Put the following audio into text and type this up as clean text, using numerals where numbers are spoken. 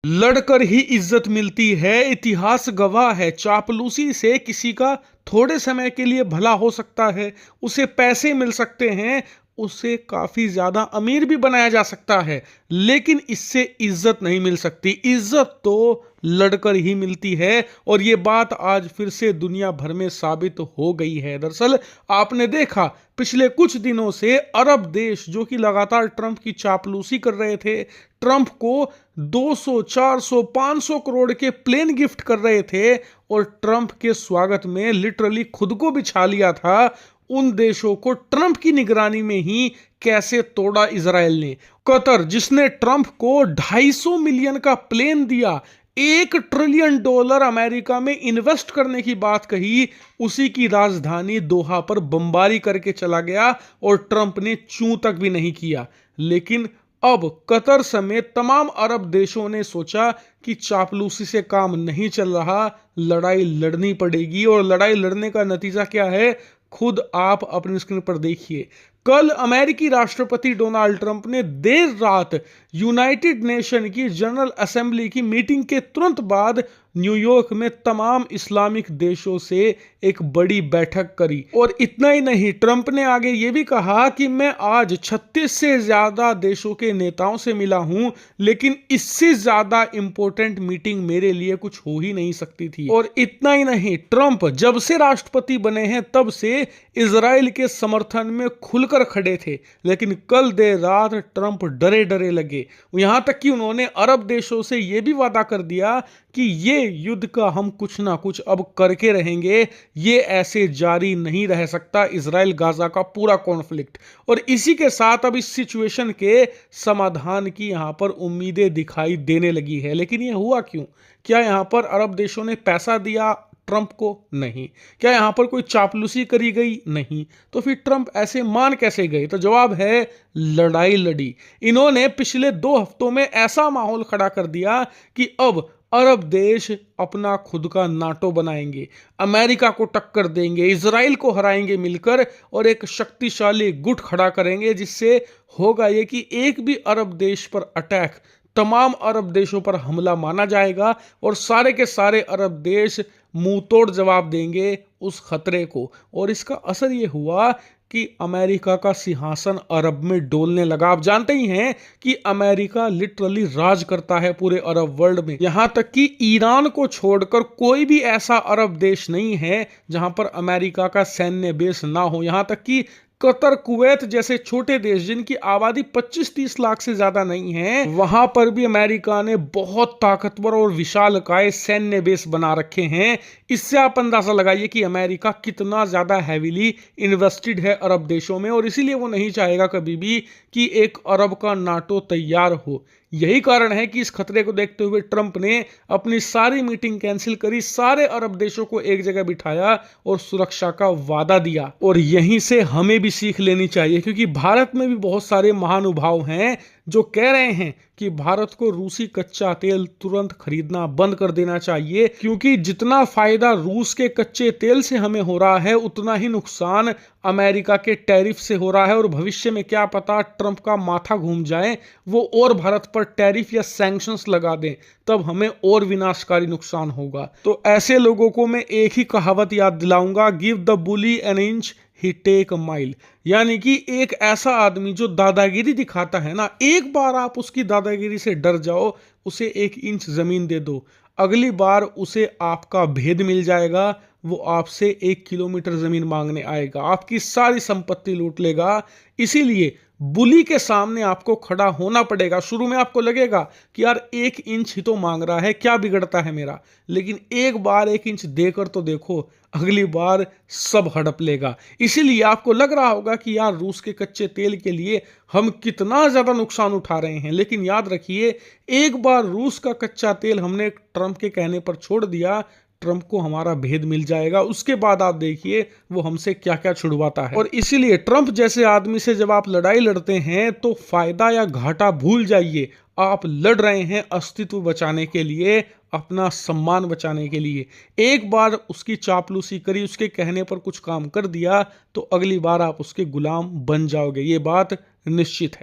लड़कर ही इज्जत मिलती है। इतिहास गवाह है, चापलूसी से किसी का थोड़े समय के लिए भला हो सकता है, उसे पैसे मिल सकते हैं, उसे काफी ज्यादा अमीर भी बनाया जा सकता है, लेकिन इससे इज्जत नहीं मिल सकती। इज्जत तो लड़कर ही मिलती है और ये बात आज फिर से दुनिया भर में साबित हो गई है। दरअसल आपने देखा पिछले कुछ दिनों से अरब देश जो कि लगातार ट्रंप की चापलूसी कर रहे थे, ट्रंप को 200, 400, 500 करोड़ के प्लेन गिफ्ट कर रहे थे और ट्रंप के स्वागत में लिटरली खुद को बिछा लिया था। उन देशों को ट्रंप की निगरानी में ही कैसे तोड़ा इजराइल ने। कतर जिसने ट्रंप को 250 मिलियन का प्लेन दिया, $1 ट्रिलियन अमेरिका में इन्वेस्ट करने की बात कही, उसी की राजधानी दोहा पर बमबारी करके चला गया और ट्रंप ने चूं तक भी नहीं किया। लेकिन अब कतर समेत तमाम अरब देशों ने सोचा कि चापलूसी से काम नहीं चल रहा, लड़ाई लड़नी पड़ेगी। और लड़ाई लड़ने का नतीजा क्या है, खुद आप अपनी स्क्रीन पर देखिए। कल अमेरिकी राष्ट्रपति डोनाल्ड ट्रंप ने देर रात यूनाइटेड नेशन की जनरल असेंबली की मीटिंग के तुरंत बाद न्यूयॉर्क में तमाम इस्लामिक देशों से एक बड़ी बैठक करी। और इतना ही नहीं, ट्रंप ने आगे ये भी कहा कि मैं आज 36 से ज्यादा देशों के नेताओं से मिला हूं, लेकिन इससे ज्यादा इंपॉर्टेंट मीटिंग मेरे लिए कुछ हो ही नहीं सकती थी। और इतना ही नहीं, ट्रंप जब से राष्ट्रपति बने हैं तब से इजराइल के समर्थन में खुलकर खड़े थे, लेकिन कल देर रात ट्रंप डरे डरे लगे। यहां तक कि उन्होंने अरब देशों से यह भी वादा कर दिया कि ये युद्ध का हम कुछ ना कुछ अब करके रहेंगे, ये ऐसे जारी नहीं रह सकता, इजराइल गाजा का पूरा कॉन्फ्लिक्ट। और इसी के साथ अब इस सिचुएशन के समाधान की यहां पर उम्मीदें दिखाई देने लगी है। लेकिन ये हुआ क्यों? क्या यहां पर अरब देशों ने पैसा दिया ट्रंप को? नहीं। क्या यहां पर कोई चापलूसी करी गई? नहीं। तो फिर ट्रंप ऐसे मान कैसे गए? तो जवाब है, लड़ाई लड़ी। इन्होंने पिछले 2 हफ्तों में ऐसा माहौल खड़ा कर दिया कि अब अरब देश अपना खुद का नाटो बनाएंगे, अमेरिका को टक्कर देंगे, इजराइल को हराएंगे मिलकर और एक शक्तिशाली गुट खड़ा करेंगे, जिससे होगा ये कि एक भी अरब देश पर अटैक तमाम अरब देशों पर हमला माना जाएगा और सारे के सारे अरब देश मुंह तोड़ जवाब देंगे उस खतरे को। और इसका असर ये हुआ कि अमेरिका का सिंहासन अरब में डोलने लगा। आप जानते ही हैं कि अमेरिका लिटरली राज करता है पूरे अरब वर्ल्ड में। यहां तक कि ईरान को छोड़कर कोई भी ऐसा अरब देश नहीं है जहां पर अमेरिका का सैन्य बेस ना हो। यहां तक कि कतर, कुवैत जैसे छोटे देश जिनकी आबादी 25-30 लाख से ज्यादा नहीं है, वहां पर भी अमेरिका ने बहुत ताकतवर और विशालकाय सैन्य बेस बना रखे हैं। इससे आप अंदाजा लगाइए कि अमेरिका कितना ज्यादा हैवीली इन्वेस्टेड है अरब देशों में, और इसीलिए वो नहीं चाहेगा कभी भी कि एक अरब का नाटो तैयार हो। यही कारण है कि इस खतरे को देखते हुए ट्रंप ने अपनी सारी मीटिंग कैंसिल करी, सारे अरब देशों को एक जगह बिठाया और सुरक्षा का वादा दिया। और यहीं से हमें भी सीख लेनी चाहिए, क्योंकि भारत में भी बहुत सारे महानुभाव हैं जो कह रहे हैं कि भारत को रूसी कच्चा तेल तुरंत खरीदना बंद कर देना चाहिए, क्योंकि जितना फायदा रूस के कच्चे तेल से हमें हो रहा है, उतना ही नुकसान अमेरिका के टैरिफ से हो रहा है। और भविष्य में क्या पता ट्रंप का माथा घूम जाए, वो और भारत पर टैरिफ या सैंक्शंस लगा दें, तब हमें और विनाशकारी नुकसान होगा। तो ऐसे लोगों को मैं एक ही कहावत याद दिलाऊंगा, give the bully an inch he take a mile. यानी कि एक ऐसा आदमी जो दादागिरी दिखाता है ना, एक बार आप उसकी दादागिरी से डर जाओ, उसे 1 इंच जमीन दे दो, अगली बार उसे आपका भेद मिल जाएगा, वो आपसे 1 किलोमीटर जमीन मांगने आएगा, आपकी सारी संपत्ति लूट लेगा। इसीलिए बुली के सामने आपको खड़ा होना पड़ेगा। शुरू में आपको लगेगा कि यार 1 इंच ही तो मांग रहा है, क्या बिगड़ता है मेरा, लेकिन एक बार 1 इंच देकर तो देखो, अगली बार सब हड़प लेगा। इसीलिए आपको लग रहा होगा कि यार रूस के कच्चे तेल के लिए हम कितना ज्यादा नुकसान उठा रहे हैं, लेकिन याद रखिए, एक बार रूस का कच्चा तेल हमने ट्रंप के कहने पर छोड़ दिया, ट्रंप को हमारा भेद मिल जाएगा। उसके बाद आप देखिए वो हमसे क्या क्या छुड़वाता है। और इसीलिए ट्रंप जैसे आदमी से जब आप लड़ाई लड़ते हैं तो फायदा या घाटा भूल जाइए, आप लड़ रहे हैं अस्तित्व बचाने के लिए, अपना सम्मान बचाने के लिए। एक बार उसकी चापलूसी करी, उसके कहने पर कुछ काम कर दिया, तो अगली बार आप उसके गुलाम बन जाओगे, ये बात निश्चित है।